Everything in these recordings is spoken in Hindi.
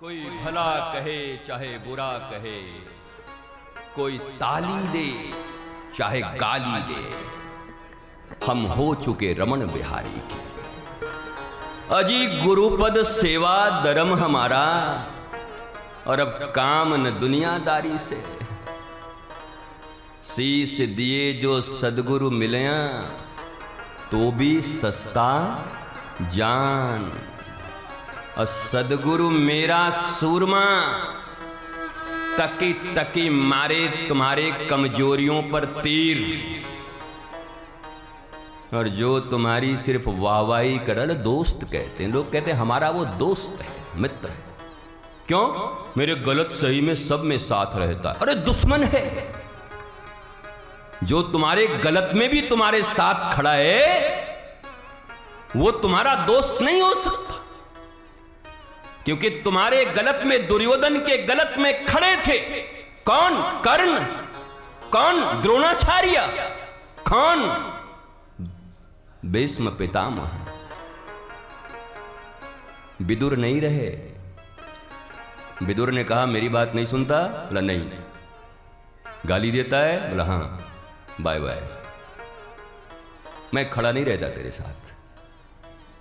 कोई भला कहे चाहे बुरा कहे, कोई ताली दे चाहे गाली दे, हम हो चुके रमण बिहारी के। अजी गुरुपद सेवा धर्म हमारा, और अब काम न दुनियादारी से। शीश दिए जो सदगुरु मिलया, तो भी सस्ता जान। और सदगुरु मेरा सूरमा, तकी तकी मारे तुम्हारे कमजोरियों पर तीर। और जो तुम्हारी सिर्फ वाहवाही करल दोस्त कहते हैं। लोग कहते हैं हमारा वो दोस्त है, मित्र है। क्यों? मेरे गलत सही में सब में साथ रहता है। अरे दुश्मन है। जो तुम्हारे गलत में भी तुम्हारे साथ खड़ा है, वो तुम्हारा दोस्त नहीं हो सकता। क्योंकि तुम्हारे गलत में, दुर्योधन के गलत में खड़े थे कौन? कर्ण। कौन? द्रोणाचार्य। कौन? भीष्म पितामह। विदुर नहीं रहे। विदुर ने कहा मेरी बात नहीं सुनता? बोला नहीं। गाली देता है? बोला हाँ, बाय बाय, मैं खड़ा नहीं रहता तेरे साथ,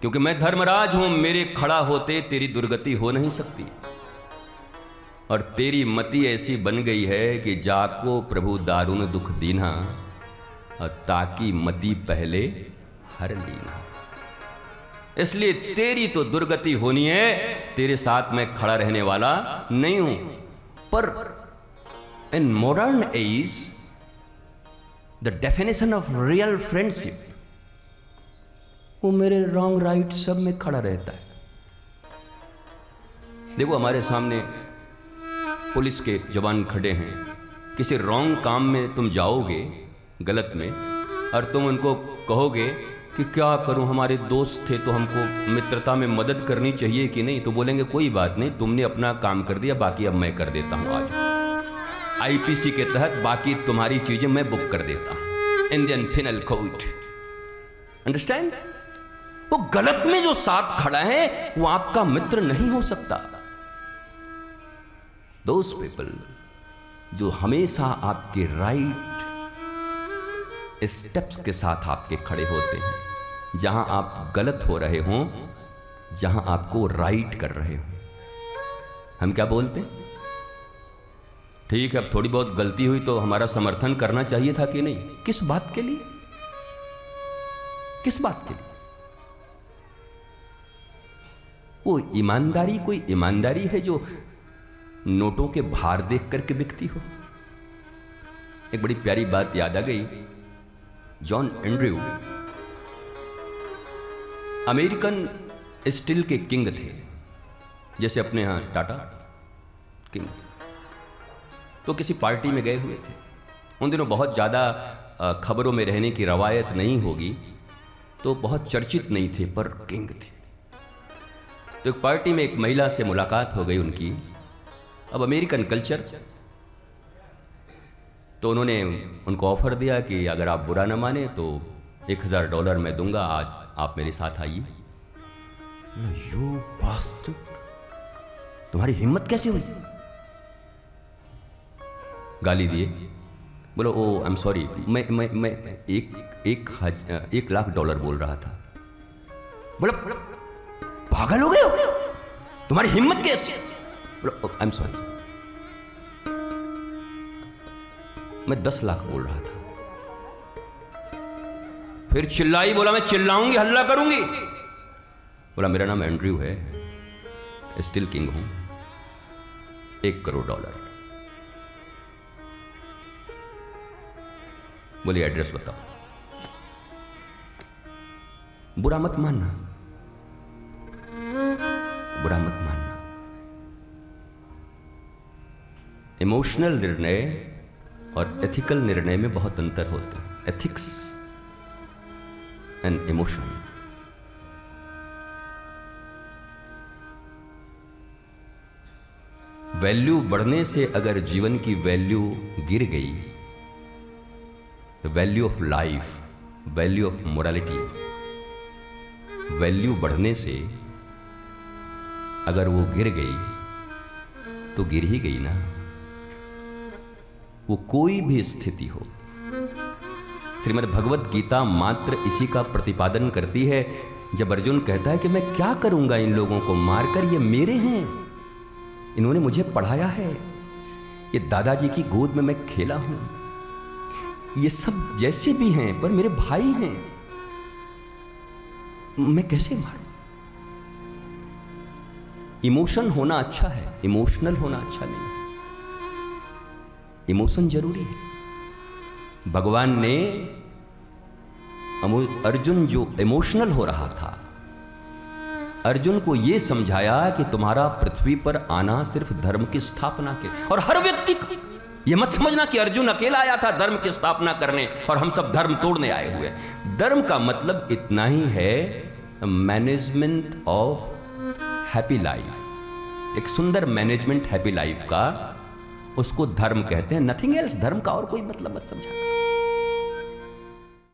क्योंकि मैं धर्मराज हूं। मेरे खड़ा होते तेरी दुर्गति हो नहीं सकती। और तेरी मति ऐसी बन गई है कि जाको प्रभु दारुण दुख दीना, और ताकि मति पहले हर लीना। इसलिए तेरी तो दुर्गति होनी है, तेरे साथ मैं खड़ा रहने वाला नहीं हूं। पर in modern age the definition of real friendship, वो मेरे रॉन्ग राइट सब में खड़ा रहता है। देखो हमारे सामने पुलिस के जवान खड़े हैं। किसी रॉन्ग काम में तुम जाओगे, गलत में, और तुम उनको कहोगे कि क्या करूं, हमारे दोस्त थे तो हमको मित्रता में मदद करनी चाहिए कि नहीं, तो बोलेंगे कोई बात नहीं, तुमने अपना काम कर दिया, बाकी अब मैं कर देता हूं। आज आईपीसी के तहत बाकी तुम्हारी चीजें मैं बुक कर देता हूं, इंडियन पिनल कोड। अंडरस्टैंड? वो गलत में जो साथ खड़ा है वो आपका मित्र नहीं हो सकता। दोज पीपल जो हमेशा आपके राइट स्टेप्स के साथ आपके खड़े होते हैं, जहां आप गलत हो रहे हों, जहां आपको राइट कर रहे हो। हम क्या बोलते हैं? ठीक है, अब थोड़ी बहुत गलती हुई तो हमारा समर्थन करना चाहिए था कि नहीं? किस बात के लिए? किस बात के लिए? वो ईमानदारी कोई ईमानदारी है जो नोटों के भार देख करके बिकती हो। एक बड़ी प्यारी बात याद आ गई। जॉन एंड्रयू अमेरिकन स्टील के किंग थे, जैसे अपने यहां टाटा किंग। तो किसी पार्टी में गए हुए थे। उन दिनों बहुत ज़्यादा खबरों में रहने की रवायत नहीं होगी, तो बहुत चर्चित नहीं थे, पर किंग थे। तो एक पार्टी में एक महिला से मुलाकात हो गई उनकी। अब अमेरिकन कल्चर, तो उन्होंने उनको ऑफर दिया कि अगर आप बुरा न माने तो $1000 मैं दूंगा, आज आप मेरे साथ आइए। यू बास्टर्ड, तुम्हारी हिम्मत कैसे हुई? गाली दिए। बोलो ओ आई एम सॉरी, मैं $1,00,000 बोल रहा था। बोलो पागल हो गए हो? तुम्हारी हिम्मत कैसे? बोलो आई एम सॉरी, मैं 10 लाख बोल रहा था। फिर चिल्लाई। बोला मैं चिल्लाऊंगी, हल्ला करूंगी। बोला मेरा नाम एंड्रयू है, स्टील किंग हूं, $1 करोड़। बोले एड्रेस बताओ। बुरा मत मानना, बुरा मत मानना। इमोशनल निर्णय और एथिकल निर्णय में बहुत अंतर होता है। Ethics and emotion. वैल्यू बढ़ने से अगर जीवन की वैल्यू गिर गई, value of life, value of morality, value बढ़ने से अगर वो गिर गई तो गिर ही गई ना। वो कोई भी स्थिति हो। श्रीमद् भगवत गीता मात्र इसी का प्रतिपादन करती है। जब अर्जुन कहता है कि मैं क्या करूंगा इन लोगों को मारकर, ये मेरे हैं, इन्होंने मुझे पढ़ाया है, ये दादाजी की गोद में मैं खेला हूं, ये सब जैसे भी हैं पर मेरे भाई हैं, मैं कैसे मारूं? इमोशन होना अच्छा है, इमोशनल होना अच्छा नहीं है। इमोशन जरूरी है। भगवान ने अर्जुन जो इमोशनल हो रहा था, अर्जुन को यह समझाया कि तुम्हारा पृथ्वी पर आना सिर्फ धर्म की स्थापना के, और हर व्यक्ति को यह मत समझना कि अर्जुन अकेला आया था धर्म की स्थापना करने और हम सब धर्म तोड़ने आए हुए। धर्म का मतलब इतना ही है, मैनेजमेंट ऑफ हैप्पी लाइफ, एक सुंदर मैनेजमेंट हैप्पी लाइफ का, उसको धर्म कहते हैं। Nothing else. धर्म का और कोई मतलब मत समझा।